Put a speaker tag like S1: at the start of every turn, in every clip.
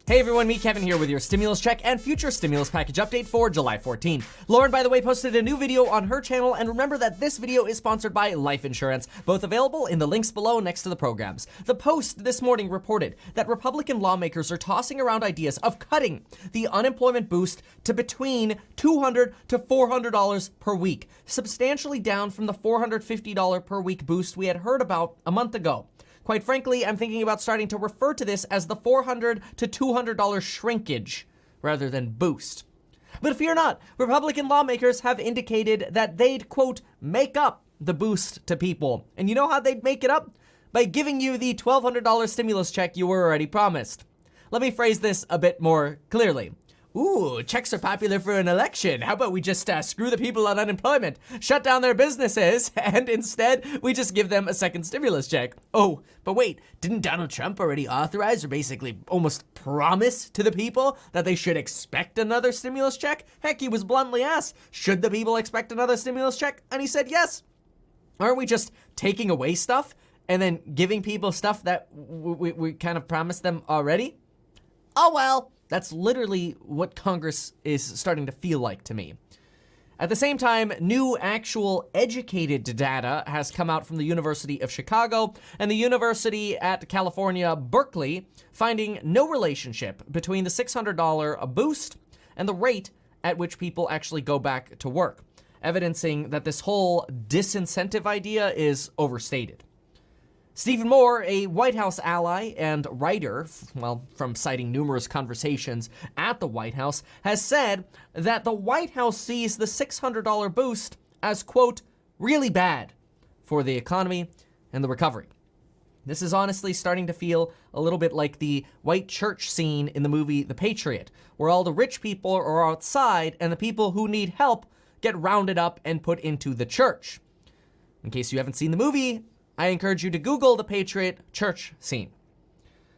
S1: Hey everyone, me Kevin here with your stimulus check and future stimulus package update for July 14th. Lauren, by the way, posted a new video on her channel, and remember that this video is sponsored by life insurance, both available in the links below next to the programs. The Post this morning reported that Republican lawmakers are tossing around ideas of cutting the unemployment boost to between $200 to $400 per week, substantially down from the $450 per week boost we had heard about a month ago. Quite frankly, I'm thinking about starting to refer to this as the $400 to $200 shrinkage rather than boost. But fear not, Republican lawmakers have indicated that they'd, quote, make up the boost to people. And you know how they'd make it up? By giving you the $1,200 stimulus check you were already promised. Let me phrase this a bit more clearly. Ooh, checks are popular for an election. How about we just screw the people on unemployment, shut down their businesses, and instead we just give them a second stimulus check. Oh, but wait, didn't Donald Trump already authorize or basically almost promise to the people that they should expect another stimulus check? Heck, he was bluntly asked, should the people expect another stimulus check? And he said yes. Aren't we just taking away stuff and then giving people stuff that we kind of promised them already? Oh well. That's literally what Congress is starting to feel like to me. At the same time, new actual educated data has come out from the University of Chicago and the University at California, Berkeley, finding no relationship between the $600 boost and the rate at which people actually go back to work, evidencing that this whole disincentive idea is overstated. Stephen Moore, a White House ally and writer, from citing numerous conversations at the White House, has said that the White House sees the $600 boost as, quote, really bad for the economy and the recovery. This is honestly starting to feel a little bit like the white church scene in the movie The Patriot, where all the rich people are outside and the people who need help get rounded up and put into the church. In case you haven't seen the movie, I encourage you to Google the Patriot church scene.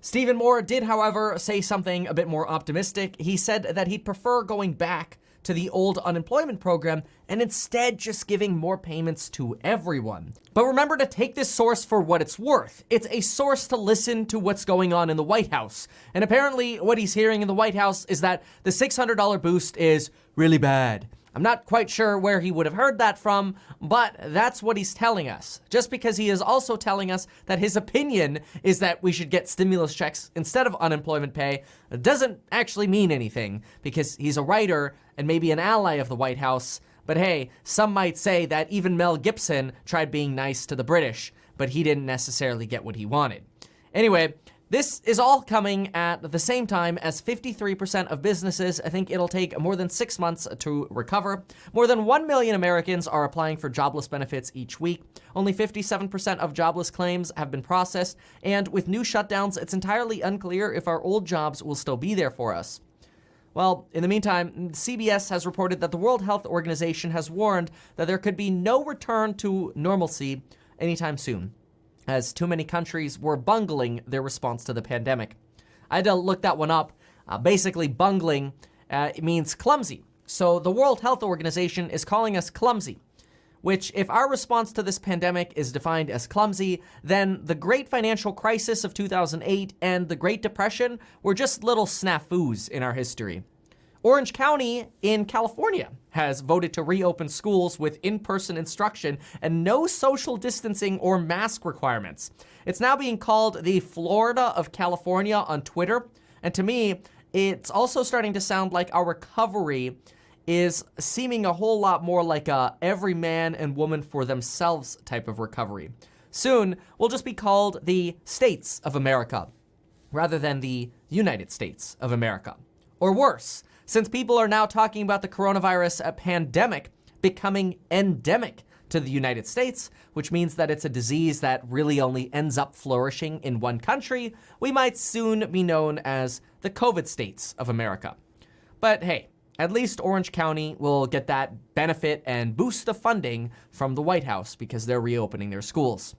S1: Stephen Moore did, however, say something a bit more optimistic. He said that he'd prefer going back to the old unemployment program and instead just giving more payments to everyone. But remember to take this source for what it's worth. It's a source to listen to what's going on in the White House. And apparently what he's hearing in the White House is that the $600 boost is really bad. I'm not quite sure where he would have heard that from, but that's what he's telling us. Just because he is also telling us that his opinion is that we should get stimulus checks instead of unemployment pay doesn't actually mean anything, because he's a writer and maybe an ally of the White House. But hey, some might say that even Mel Gibson tried being nice to the British, but he didn't necessarily get what he wanted. Anyway, this is all coming at the same time as 53% of businesses think it'll take more than 6 months to recover. More than 1 million Americans are applying for jobless benefits each week. Only 57% of jobless claims have been processed, and with new shutdowns, it's entirely unclear if our old jobs will still be there for us. Well, in the meantime, CBS has reported that the World Health Organization has warned that there could be no return to normalcy anytime soon, as too many countries were bungling their response to the pandemic. I had to look that one up. Basically, bungling it means clumsy. So the World Health Organization is calling us clumsy, which, if our response to this pandemic is defined as clumsy, then the Great Financial Crisis of 2008 and the Great Depression were just little snafus in our history. Orange County in California has voted to reopen schools with in-person instruction and no social distancing or mask requirements. It's now being called the Florida of California on Twitter. And to me, it's also starting to sound like our recovery is seeming a whole lot more like a every man and woman for themselves type of recovery. Soon, we'll just be called the States of America rather than the United States of America. Or worse, since people are now talking about the coronavirus pandemic becoming endemic to the United States, which means that it's a disease that really only ends up flourishing in one country, we might soon be known as the COVID States of America. But hey, at least Orange County will get that benefit and boost of funding from the White House because they're reopening their schools.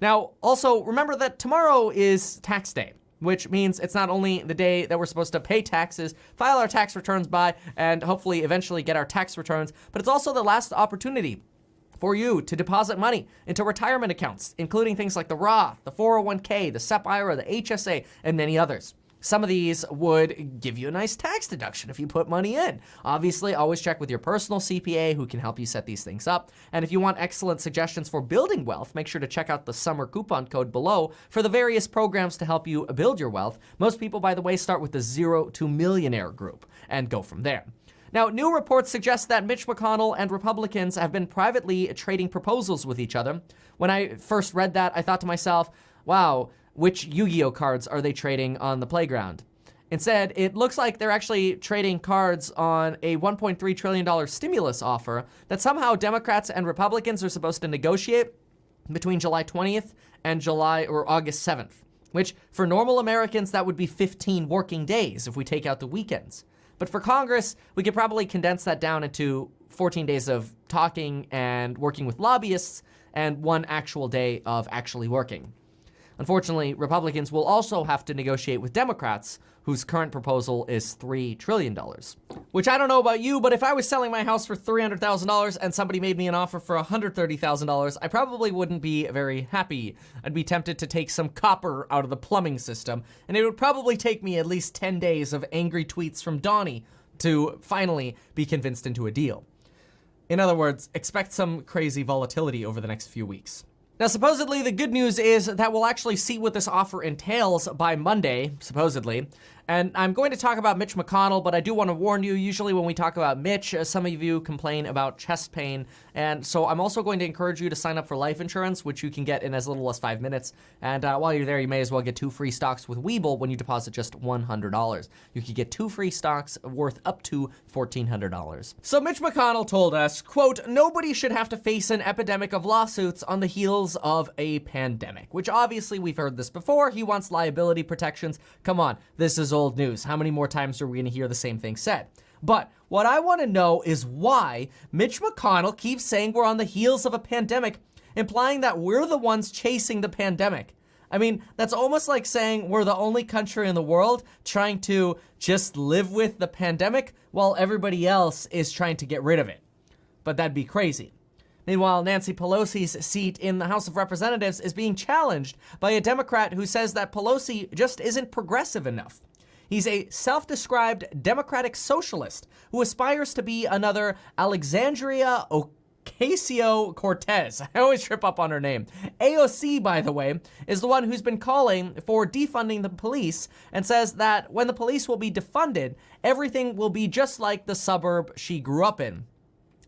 S1: Now, also remember that tomorrow is tax day, which means it's not only the day that we're supposed to pay taxes, file our tax returns by, and hopefully eventually get our tax returns, but it's also the last opportunity for you to deposit money into retirement accounts, including things like the Roth, the 401k, the SEP IRA, the HSA, and many others. Some of these would give you a nice tax deduction if you put money in. Obviously, always check with your personal CPA who can help you set these things up. And if you want excellent suggestions for building wealth, make sure to check out the summer coupon code below for the various programs to help you build your wealth. Most people, by the way, start with the 0 to millionaire group and go from there. Now, new reports suggest that Mitch McConnell and Republicans have been privately trading proposals with each other. When I first read that, I thought to myself, wow, which Yu-Gi-Oh cards are they trading on the playground? Instead, it looks like they're actually trading cards on a $1.3 trillion stimulus offer that somehow Democrats and Republicans are supposed to negotiate between July 20th and August 7th, which for normal Americans, that would be 15 working days if we take out the weekends. But for Congress, we could probably condense that down into 14 days of talking and working with lobbyists and 1 actual day of actually working. Unfortunately, Republicans will also have to negotiate with Democrats, whose current proposal is $3 trillion. Which I don't know about you, but if I was selling my house for $300,000 and somebody made me an offer for $130,000, I probably wouldn't be very happy. I'd be tempted to take some copper out of the plumbing system, and it would probably take me at least 10 days of angry tweets from Donnie to finally be convinced into a deal. In other words, expect some crazy volatility over the next few weeks. Now, supposedly, the good news is that we'll actually see what this offer entails by Monday, supposedly. And I'm going to talk about Mitch McConnell, but I do want to warn you, usually when we talk about Mitch, some of you complain about chest pain. And so I'm also going to encourage you to sign up for life insurance, which you can get in as little as 5 minutes. And while you're there, you may as well get 2 free stocks with Webull when you deposit just $100. You could get 2 free stocks worth up to $1,400. So Mitch McConnell told us, quote, nobody should have to face an epidemic of lawsuits on the heels of a pandemic, which obviously we've heard this before. He wants liability protections. Come on, this is old news. How many more times are we going to hear the same thing said? But what I want to know is why Mitch McConnell keeps saying we're on the heels of a pandemic, implying that we're the ones chasing the pandemic. I mean, that's almost like saying we're the only country in the world trying to just live with the pandemic while everybody else is trying to get rid of it. But that'd be crazy. Meanwhile, Nancy Pelosi's seat in the House of Representatives is being challenged by a Democrat who says that Pelosi just isn't progressive enough. He's a self-described democratic socialist who aspires to be another Alexandria Ocasio-Cortez. I always trip up on her name. AOC, by the way, is the one who's been calling for defunding the police and says that when the police will be defunded, everything will be just like the suburb she grew up in.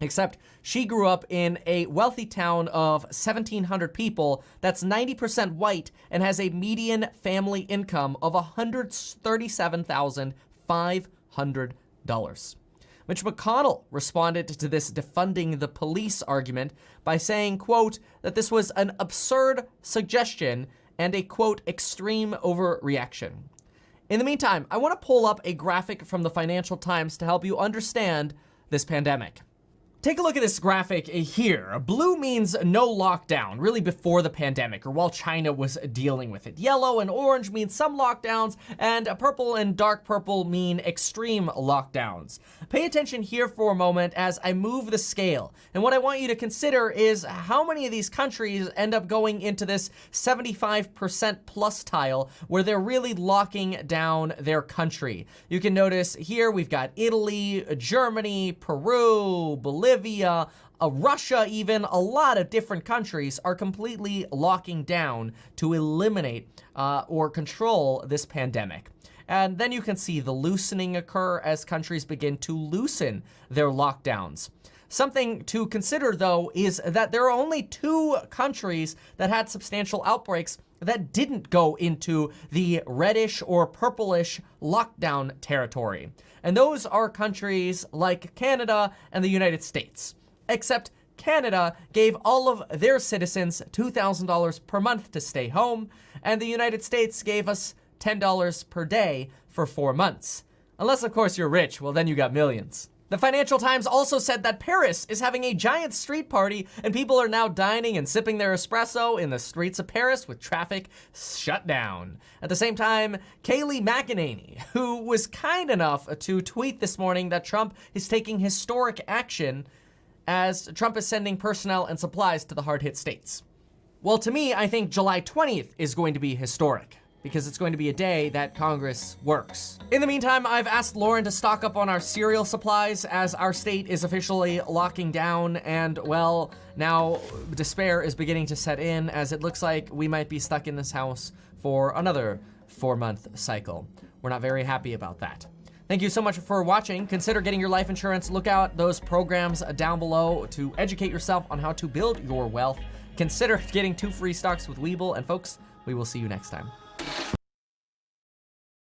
S1: Except she grew up in a wealthy town of 1,700 people that's 90% white and has a median family income of $137,500. Mitch McConnell responded to this defunding the police argument by saying, quote, that this was an absurd suggestion and a, quote, extreme overreaction. In the meantime, I want to pull up a graphic from the Financial Times to help you understand this pandemic. Take a look at this graphic here. Blue means no lockdown, really before the pandemic or while China was dealing with it. Yellow and orange mean some lockdowns, and purple and dark purple mean extreme lockdowns. Pay attention here for a moment as I move the scale. And what I want you to consider is how many of these countries end up going into this 75% plus tile where they're really locking down their country. You can notice here we've got Italy, Germany, Peru, Bolivia, Russia even, a lot of different countries are completely locking down to eliminate or control this pandemic. And then you can see the loosening occur as countries begin to loosen their lockdowns. Something to consider, though, is that there are only 2 countries that had substantial outbreaks that didn't go into the reddish or purplish lockdown territory. And those are countries like Canada and the United States. Except Canada gave all of their citizens $2,000 per month to stay home, and the United States gave us $10 per day for 4 months. Unless, of course, you're rich, well, then you got millions. The Financial Times also said that Paris is having a giant street party and people are now dining and sipping their espresso in the streets of Paris with traffic shut down. At the same time, Kayleigh McEnany, who was kind enough to tweet this morning that Trump is taking historic action as Trump is sending personnel and supplies to the hard-hit states. Well, to me, I think July 20th is going to be historic. because it's going to be a day that Congress works. In the meantime, I've asked Lauren to stock up on our cereal supplies as our state is officially locking down, and well, now despair is beginning to set in as it looks like we might be stuck in this house for another 4-month cycle. We're not very happy about that. Thank you so much for watching. Consider getting your life insurance. Look out those programs down below to educate yourself on how to build your wealth. Consider getting 2 free stocks with Webull, and folks, we will see you next time.